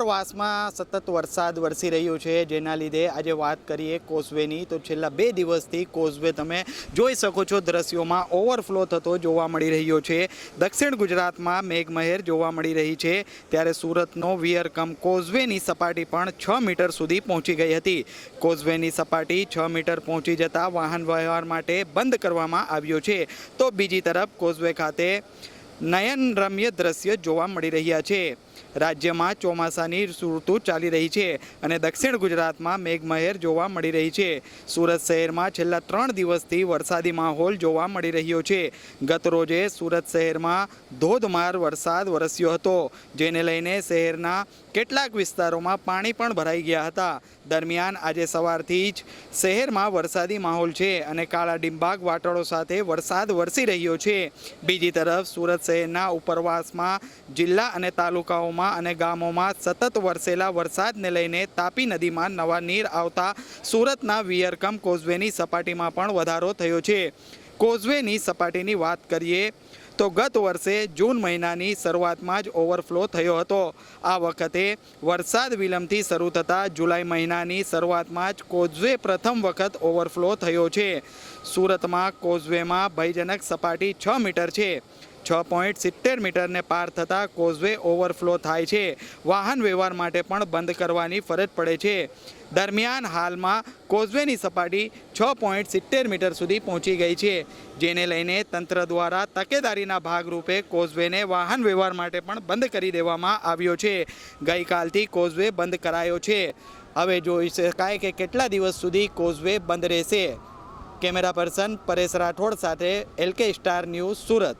ઉપરવાસમાં સતત વરસાદ વરસી રહ્યો છે, જેના લીધે આજે વાત કરીએ કોઝવેની તો છેલ્લા 2 દિવસથી કોઝવે તમે જોઈ શકો છો દ્રશ્યોમાં ઓવરફ્લો થતો જોવા મળી રહ્યો છે। દક્ષિણ ગુજરાતમાં મેઘમહેર જોવા મળી રહી છે, ત્યારે સુરતનો વિયરકમ કોઝવેની સપાટી પણ 6 મીટર સુધી પહોંચી ગઈ હતી। કોઝવેની સપાટી 6 મીટર પહોંચી જતા વાહન વ્યવહાર માટે બંધ કરવામાં આવ્યો છે, તો બીજી તરફ કોઝવે ખાતે નયનરમ્ય દ્રશ્ય જોવા મળી રહ્યા છે। રાજ્યમાં ચોમાસાની ઋતુ ચાલી રહી છે અને દક્ષિણ ગુજરાતમાં મેઘમહેર જોવા મળી રહી છે। સુરત શહેરમાં છેલ્લા 3 દિવસથી વરસાદી માહોલ જોવા મળી રહ્યો છે। ગત રોજે સુરત શહેરમાં ધોધમાર વરસાદ વરસ્યો હતો, જેને લઈને શહેરના કેટલાક વિસ્તારોમાં પાણી પણ ભરાઈ ગયા હતા। દરમિયાન આજે સવારથી જ શહેરમાં વરસાદી માહોલ છે અને કાળા ડિંબાગ વાટળો સાથે વરસાદ વરસી રહ્યો છે। બીજી તરફ સુરત શહેરના ઉપરવાસમાં જિલ્લા અને તાલુકાઓમાં અને ગામોમાં સતત વરસેલા વરસાદને લઈને તાપી નદીમાં નવા નીર આવતા સુરતના વિયરકમ કોઝવેની સપાટીમાં પણ વધારો થયો છે। કોઝવેની સપાટીની વાત કરીએ તો ગત વર્ષે જૂન મહિનાની શરૂઆતમાં જ ઓવરફ્લો થયો હતો। આ વખતે વરસાદ વિલંબથી શરૂ થતાં જુલાઈ મહિનાની શરૂઆતમાં જ કોઝવે પ્રથમ વખત ઓવરફ્લો થયો છે। સુરતમાં કોઝવેમાં ભયજનક સપાટી 6 મીટર છે। 6.70 મીટરને પાર થતાં કોઝવે ઓવરફ્લો થાય છે। વાહન વ્યવહાર માટે પણ બંધ કરવાની ફરજ પડે છે। દરમિયાન હાલમાં કોઝવેની સપાટી 6.70 મીટર સુધી પહોંચી ગઈ છે, જેને લઈને તંત્ર દ્વારા તકેદારીના ભાગરૂપે કોઝવેને વાહન વ્યવહાર માટે પણ બંધ કરી દેવામાં આવ્યો છે। ગઈકાલથી કોઝવે બંધ કરાયો છે। હવે જોઈ શકાય કે કેટલા દિવસ સુધી કોઝવે બંધ રહેશે। કેમેરા પર્સન પરેશ રાઠોડ સાથે LK સ્ટાર ન્યૂઝ સુરત।